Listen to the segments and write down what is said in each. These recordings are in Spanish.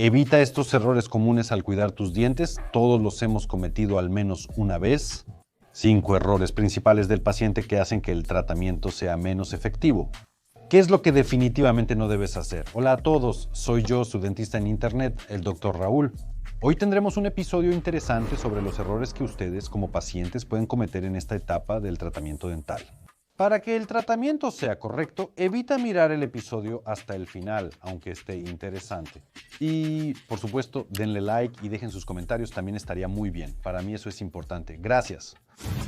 Evita estos errores comunes al cuidar tus dientes. Todos los hemos cometido al menos una vez. 5 errores principales del paciente que hacen que el tratamiento sea menos efectivo. ¿Qué es lo que definitivamente no debes hacer? Hola a todos, soy yo, su dentista en internet, el Dr. Raúl. Hoy tendremos un episodio interesante sobre los errores que ustedes como pacientes pueden cometer en esta etapa del tratamiento dental. Para que el tratamiento sea correcto, evita mirar el episodio hasta el final, aunque esté interesante. Y, por supuesto, denle like y dejen sus comentarios, también estaría muy bien. Para mí eso es importante. Gracias.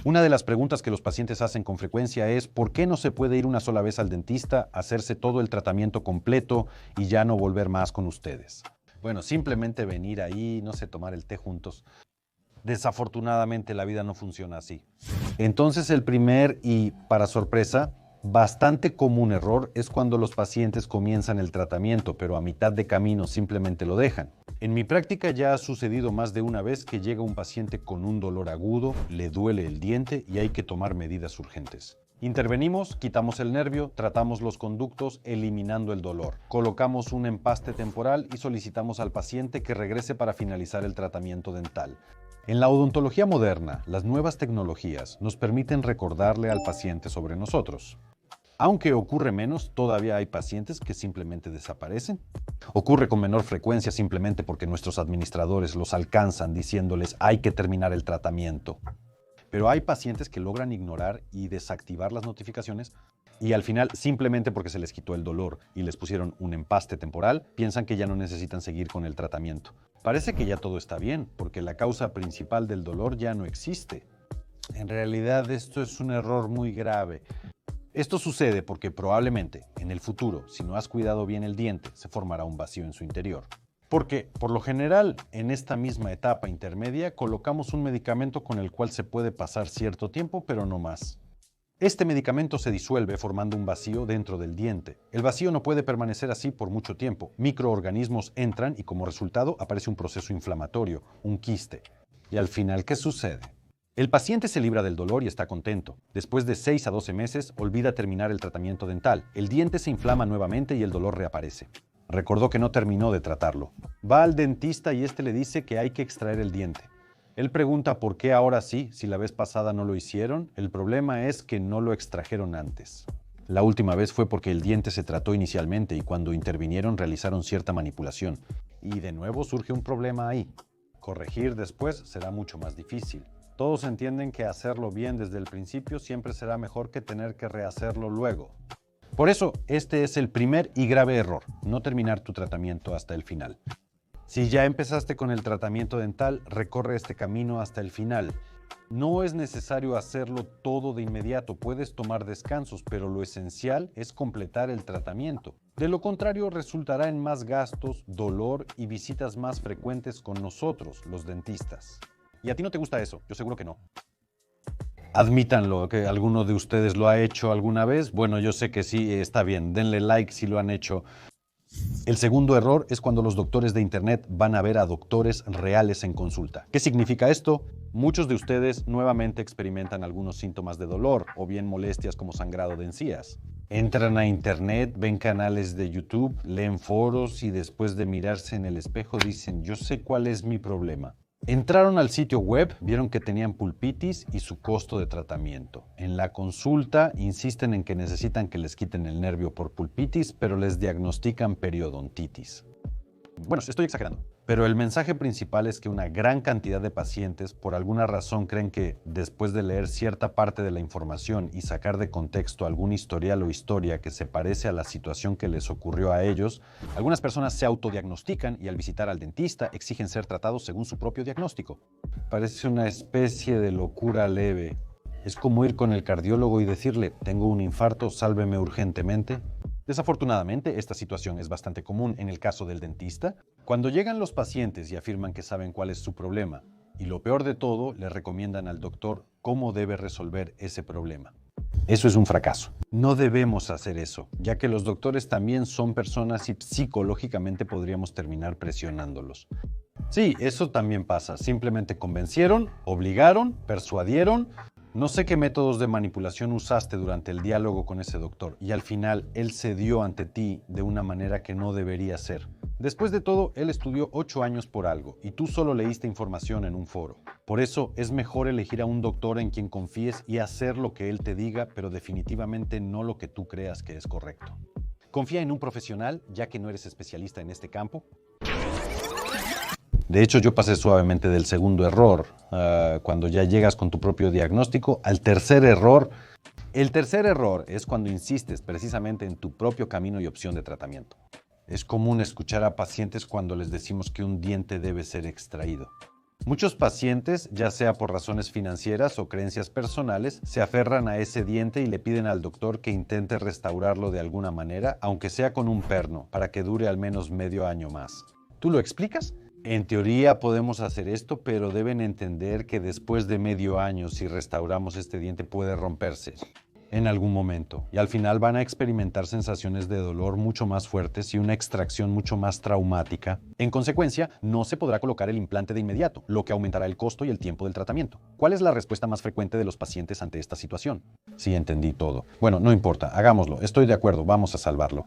Una de las preguntas que los pacientes hacen con frecuencia es ¿por qué no se puede ir una sola vez al dentista, hacerse todo el tratamiento completo y ya no volver más con ustedes? Bueno, simplemente venir ahí, no sé, tomar el té juntos. Desafortunadamente la vida no funciona así. Entonces el primer y, para sorpresa, bastante común error es cuando los pacientes comienzan el tratamiento, pero a mitad de camino simplemente lo dejan. En mi práctica ya ha sucedido más de una vez que llega un paciente con un dolor agudo, le duele el diente y hay que tomar medidas urgentes. Intervenimos, quitamos el nervio, tratamos los conductos, eliminando el dolor. Colocamos un empaste temporal y solicitamos al paciente que regrese para finalizar el tratamiento dental. En la odontología moderna, las nuevas tecnologías nos permiten recordarle al paciente sobre nosotros. Aunque ocurre menos, todavía hay pacientes que simplemente desaparecen. Ocurre con menor frecuencia simplemente porque nuestros administradores los alcanzan diciéndoles hay que terminar el tratamiento. Pero hay pacientes que logran ignorar y desactivar las notificaciones y al final, simplemente porque se les quitó el dolor y les pusieron un empaste temporal, piensan que ya no necesitan seguir con el tratamiento. Parece que ya todo está bien, porque la causa principal del dolor ya no existe. En realidad, esto es un error muy grave. Esto sucede porque probablemente, en el futuro, si no has cuidado bien el diente, se formará un vacío en su interior. Porque, por lo general, en esta misma etapa intermedia, colocamos un medicamento con el cual se puede pasar cierto tiempo, pero no más. Este medicamento se disuelve formando un vacío dentro del diente. El vacío no puede permanecer así por mucho tiempo. Microorganismos entran y como resultado aparece un proceso inflamatorio, un quiste. Y al final, ¿qué sucede? El paciente se libra del dolor y está contento. Después de 6 a 12 meses, olvida terminar el tratamiento dental. El diente se inflama nuevamente y el dolor reaparece. Recordó que no terminó de tratarlo. Va al dentista y este le dice que hay que extraer el diente. Él pregunta por qué ahora sí, si la vez pasada no lo hicieron. El problema es que no lo extrajeron antes. La última vez fue porque el diente se trató inicialmente y cuando intervinieron realizaron cierta manipulación. Y de nuevo surge un problema ahí. Corregir después será mucho más difícil. Todos entienden que hacerlo bien desde el principio siempre será mejor que tener que rehacerlo luego. Por eso, este es el primer y grave error, no terminar tu tratamiento hasta el final. Si ya empezaste con el tratamiento dental, recorre este camino hasta el final. No es necesario hacerlo todo de inmediato, puedes tomar descansos, pero lo esencial es completar el tratamiento. De lo contrario, resultará en más gastos, dolor y visitas más frecuentes con nosotros, los dentistas. ¿Y a ti no te gusta eso? Yo seguro que no. Admítanlo, que alguno de ustedes lo ha hecho alguna vez. Bueno, yo sé que sí, está bien. Denle like si lo han hecho. El segundo error es cuando los doctores de internet van a ver a doctores reales en consulta. ¿Qué significa esto? Muchos de ustedes nuevamente experimentan algunos síntomas de dolor o bien molestias como sangrado de encías. Entran a internet, ven canales de YouTube, leen foros y después de mirarse en el espejo dicen, yo sé cuál es mi problema. Entraron al sitio web, vieron que tenían pulpitis y su costo de tratamiento. En la consulta insisten en que necesitan que les quiten el nervio por pulpitis, pero les diagnostican periodontitis. Bueno, estoy exagerando. Pero el mensaje principal es que una gran cantidad de pacientes, por alguna razón, creen que después de leer cierta parte de la información y sacar de contexto algún historial o historia que se parece a la situación que les ocurrió a ellos, algunas personas se autodiagnostican y al visitar al dentista exigen ser tratados según su propio diagnóstico. Parece una especie de locura leve. Es como ir con el cardiólogo y decirle, tengo un infarto, sálveme urgentemente. Desafortunadamente, esta situación es bastante común en el caso del dentista. Cuando llegan los pacientes y afirman que saben cuál es su problema, y lo peor de todo, le recomiendan al doctor cómo debe resolver ese problema. Eso es un fracaso. No debemos hacer eso, ya que los doctores también son personas y psicológicamente podríamos terminar presionándolos. Sí, eso también pasa. Simplemente convencieron, obligaron, persuadieron, No sé qué métodos de manipulación usaste durante el diálogo con ese doctor y al final él cedió ante ti de una manera que no debería ser. Después de todo, él estudió 8 años por algo y tú solo leíste información en un foro. Por eso es mejor elegir a un doctor en quien confíes y hacer lo que él te diga, pero definitivamente no lo que tú creas que es correcto. Confía en un profesional, ya que no eres especialista en este campo. De hecho, yo pasé suavemente del segundo error, cuando ya llegas con tu propio diagnóstico, al tercer error. El tercer error es cuando insistes precisamente en tu propio camino y opción de tratamiento. Es común escuchar a pacientes cuando les decimos que un diente debe ser extraído. Muchos pacientes, ya sea por razones financieras o creencias personales, se aferran a ese diente y le piden al doctor que intente restaurarlo de alguna manera, aunque sea con un perno, para que dure al menos medio año más. ¿Tú lo explicas? En teoría podemos hacer esto, pero deben entender que después de medio año, si restauramos este diente, puede romperse en algún momento. Y al final van a experimentar sensaciones de dolor mucho más fuertes y una extracción mucho más traumática. En consecuencia, no se podrá colocar el implante de inmediato, lo que aumentará el costo y el tiempo del tratamiento. ¿Cuál es la respuesta más frecuente de los pacientes ante esta situación? Sí, entendí todo. Bueno, no importa, hagámoslo. Estoy de acuerdo, vamos a salvarlo.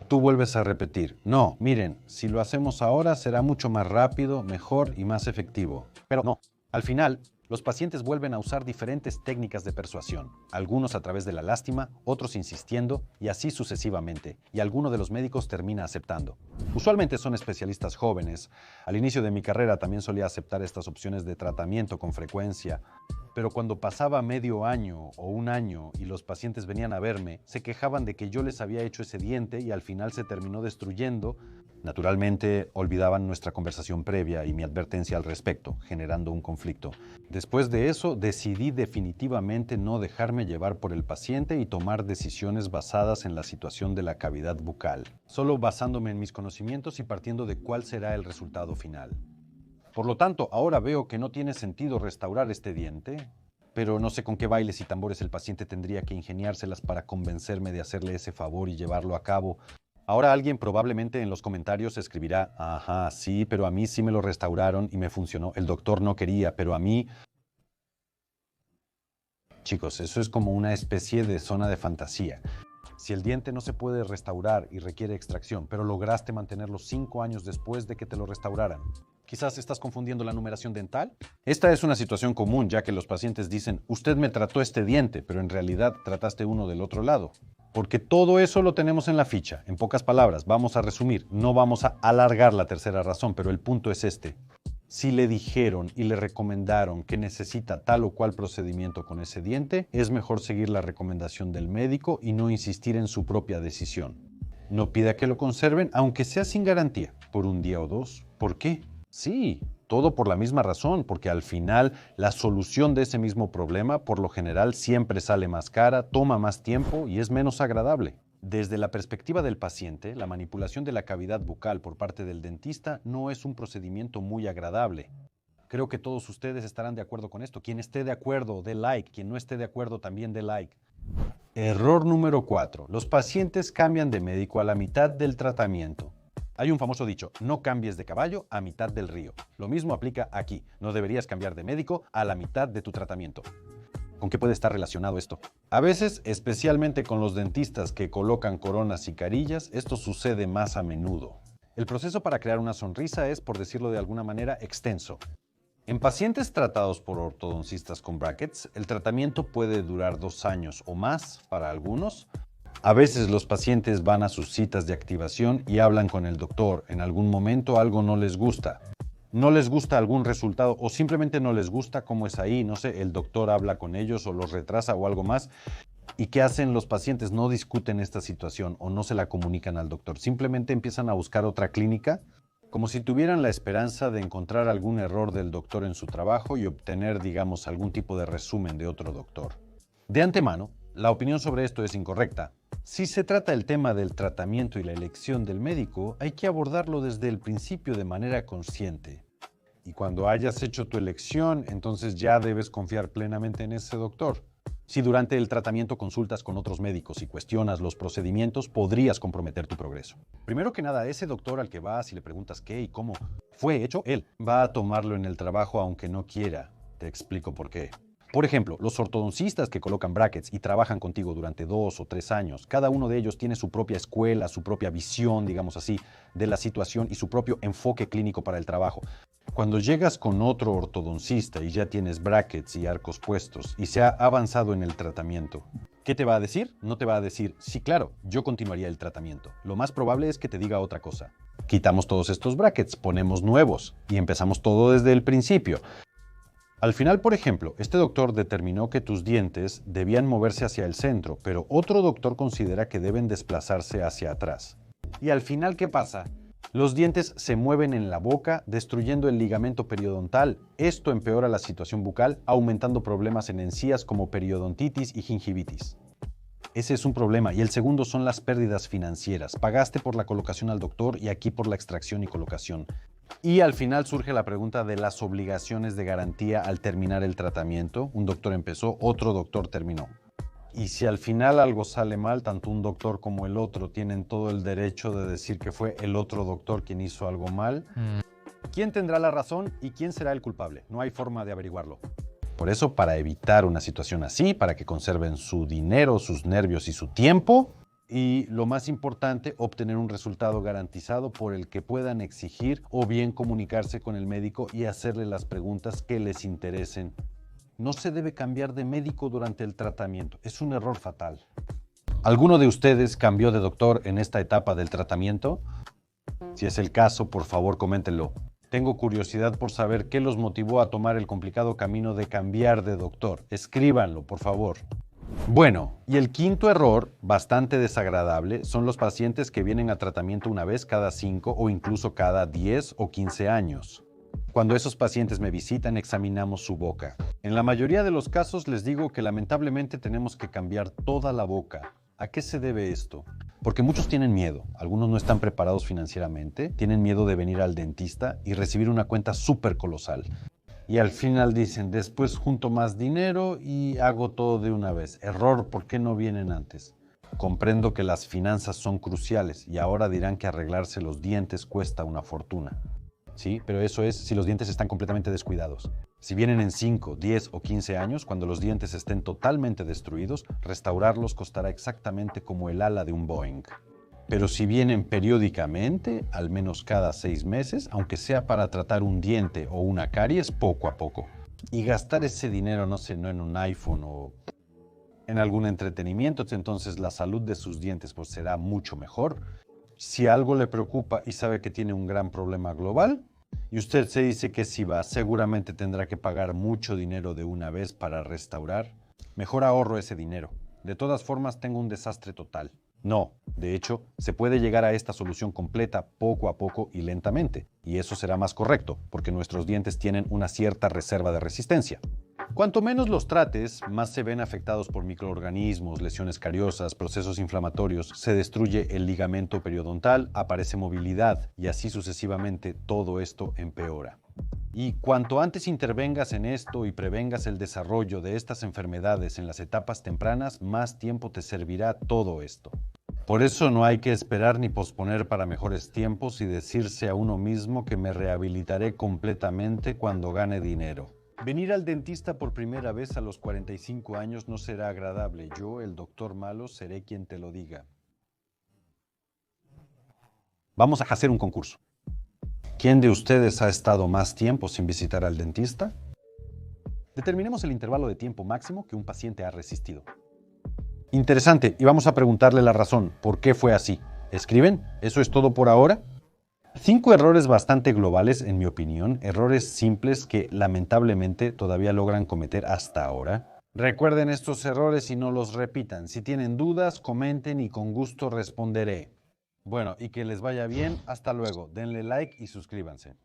Tú vuelves a repetir, no, miren, si lo hacemos ahora será mucho más rápido, mejor y más efectivo. Pero no, al final, los pacientes vuelven a usar diferentes técnicas de persuasión, algunos a través de la lástima, otros insistiendo y así sucesivamente, y alguno de los médicos termina aceptando. Usualmente son especialistas jóvenes. Al inicio de mi carrera también solía aceptar estas opciones de tratamiento con frecuencia, pero cuando pasaba medio año o un año y los pacientes venían a verme, se quejaban de que yo les había hecho ese diente y al final se terminó destruyendo. Naturalmente, olvidaban nuestra conversación previa y mi advertencia al respecto, generando un conflicto. Después de eso, decidí definitivamente no dejarme llevar por el paciente y tomar decisiones basadas en la situación de la cavidad bucal, solo basándome en mis conocimientos y partiendo de cuál será el resultado final. Por lo tanto, ahora veo que no tiene sentido restaurar este diente, pero no sé con qué bailes y tambores el paciente tendría que ingeniárselas para convencerme de hacerle ese favor y llevarlo a cabo. Ahora alguien probablemente en los comentarios escribirá, ajá, sí, pero a mí sí me lo restauraron y me funcionó. El doctor no quería, pero a mí... Chicos, eso es como una especie de zona de fantasía. Si el diente no se puede restaurar y requiere extracción, pero lograste mantenerlo 5 años después de que te lo restauraran, quizás estás confundiendo la numeración dental. Esta es una situación común, ya que los pacientes dicen, usted me trató este diente, pero en realidad trataste uno del otro lado. Porque todo eso lo tenemos en la ficha. En pocas palabras, vamos a resumir, no vamos a alargar la tercera razón, pero el punto es este. Si le dijeron y le recomendaron que necesita tal o cual procedimiento con ese diente, es mejor seguir la recomendación del médico y no insistir en su propia decisión. No pida que lo conserven, aunque sea sin garantía, por un día o dos. ¿Por qué? Sí, todo por la misma razón, porque al final la solución de ese mismo problema por lo general siempre sale más cara, toma más tiempo y es menos agradable. Desde la perspectiva del paciente, la manipulación de la cavidad bucal por parte del dentista no es un procedimiento muy agradable. Creo que todos ustedes estarán de acuerdo con esto. Quien esté de acuerdo, dé like. Quien no esté de acuerdo, también dé like. Error número 4. Los pacientes cambian de médico a la mitad del tratamiento. Hay un famoso dicho, no cambies de caballo a mitad del río. Lo mismo aplica aquí. No deberías cambiar de médico a la mitad de tu tratamiento. ¿Con qué puede estar relacionado esto? A veces, especialmente con los dentistas que colocan coronas y carillas, esto sucede más a menudo. El proceso para crear una sonrisa es, por decirlo de alguna manera, extenso. En pacientes tratados por ortodoncistas con brackets, el tratamiento puede durar 2 años o más para algunos. A veces los pacientes van a sus citas de activación y hablan con el doctor. En algún momento algo no les gusta. No les gusta algún resultado o simplemente no les gusta cómo es ahí, no sé, el doctor habla con ellos o los retrasa o algo más. ¿Y qué hacen los pacientes? No discuten esta situación o no se la comunican al doctor. Simplemente empiezan a buscar otra clínica, como si tuvieran la esperanza de encontrar algún error del doctor en su trabajo y obtener, digamos, algún tipo de resumen de otro doctor. De antemano, la opinión sobre esto es incorrecta. Si se trata del tema del tratamiento y la elección del médico, hay que abordarlo desde el principio de manera consciente. Y cuando hayas hecho tu elección, entonces ya debes confiar plenamente en ese doctor. Si durante el tratamiento consultas con otros médicos y cuestionas los procedimientos, podrías comprometer tu progreso. Primero que nada, ese doctor al que vas y le preguntas qué y cómo fue hecho, él va a tomarlo en el trabajo aunque no quiera. Te explico por qué. Por ejemplo, los ortodoncistas que colocan brackets y trabajan contigo durante 2 o 3 años, cada uno de ellos tiene su propia escuela, su propia visión, digamos así, de la situación y su propio enfoque clínico para el trabajo. Cuando llegas con otro ortodoncista y ya tienes brackets y arcos puestos y se ha avanzado en el tratamiento, ¿qué te va a decir? No te va a decir, sí, claro, yo continuaría el tratamiento. Lo más probable es que te diga otra cosa. Quitamos todos estos brackets, ponemos nuevos y empezamos todo desde el principio. Al final, por ejemplo, este doctor determinó que tus dientes debían moverse hacia el centro, pero otro doctor considera que deben desplazarse hacia atrás. Y al final, ¿qué pasa? Los dientes se mueven en la boca, destruyendo el ligamento periodontal. Esto empeora la situación bucal, aumentando problemas en encías como periodontitis y gingivitis. Ese es un problema. Y el segundo son las pérdidas financieras. Pagaste por la colocación al doctor y aquí por la extracción y colocación. Y al final surge la pregunta de las obligaciones de garantía al terminar el tratamiento. Un doctor empezó, otro doctor terminó. Y si al final algo sale mal, tanto un doctor como el otro tienen todo el derecho de decir que fue el otro doctor quien hizo algo mal. ¿Quién tendrá la razón y quién será el culpable? No hay forma de averiguarlo. Por eso, para evitar una situación así, para que conserven su dinero, sus nervios y su tiempo, y lo más importante, obtener un resultado garantizado por el que puedan exigir o bien comunicarse con el médico y hacerle las preguntas que les interesen. No se debe cambiar de médico durante el tratamiento, es un error fatal. ¿Alguno de ustedes cambió de doctor en esta etapa del tratamiento? Si es el caso, por favor, coméntenlo. Tengo curiosidad por saber qué los motivó a tomar el complicado camino de cambiar de doctor. Escríbanlo, por favor. Bueno, y el quinto error, bastante desagradable, son los pacientes que vienen a tratamiento una vez cada 5 o incluso cada 10 o 15 años. Cuando esos pacientes me visitan, examinamos su boca. En la mayoría de los casos les digo que lamentablemente tenemos que cambiar toda la boca. ¿A qué se debe esto? Porque muchos tienen miedo, algunos no están preparados financieramente, tienen miedo de venir al dentista y recibir una cuenta súper colosal. Y al final dicen, después junto más dinero y hago todo de una vez. Error, ¿por qué no vienen antes? Comprendo que las finanzas son cruciales y ahora dirán que arreglarse los dientes cuesta una fortuna. Sí, pero eso es si los dientes están completamente descuidados. Si vienen en 5, 10 o 15 años, cuando los dientes estén totalmente destruidos, restaurarlos costará exactamente como el ala de un Boeing. Pero si vienen periódicamente, al menos cada 6 meses, aunque sea para tratar un diente o una caries, poco a poco. Y gastar ese dinero, no sé, no en un iPhone o en algún entretenimiento, entonces la salud de sus dientes pues será mucho mejor. Si algo le preocupa y sabe que tiene un gran problema global, y usted se dice que si va, seguramente tendrá que pagar mucho dinero de una vez para restaurar. Mejor ahorro ese dinero. De todas formas, tengo un desastre total. No, de hecho, se puede llegar a esta solución completa poco a poco y lentamente, y eso será más correcto, porque nuestros dientes tienen una cierta reserva de resistencia. Cuanto menos los trates, más se ven afectados por microorganismos, lesiones cariosas, procesos inflamatorios, se destruye el ligamento periodontal, aparece movilidad y así sucesivamente todo esto empeora. Y cuanto antes intervengas en esto y prevengas el desarrollo de estas enfermedades en las etapas tempranas, más tiempo te servirá todo esto. Por eso no hay que esperar ni posponer para mejores tiempos y decirse a uno mismo que me rehabilitaré completamente cuando gane dinero. Venir al dentista por primera vez a los 45 años no será agradable. Yo, el doctor malo, seré quien te lo diga. Vamos a hacer un concurso. ¿Quién de ustedes ha estado más tiempo sin visitar al dentista? Determinemos el intervalo de tiempo máximo que un paciente ha resistido. Interesante, y vamos a preguntarle la razón. ¿Por qué fue así? ¿Escriben? ¿Eso es todo por ahora? 5 errores bastante globales, en mi opinión, errores simples que lamentablemente todavía logran cometer hasta ahora. Recuerden estos errores y no los repitan. Si tienen dudas, comenten y con gusto responderé. Bueno, y que les vaya bien. Hasta luego. Denle like y suscríbanse.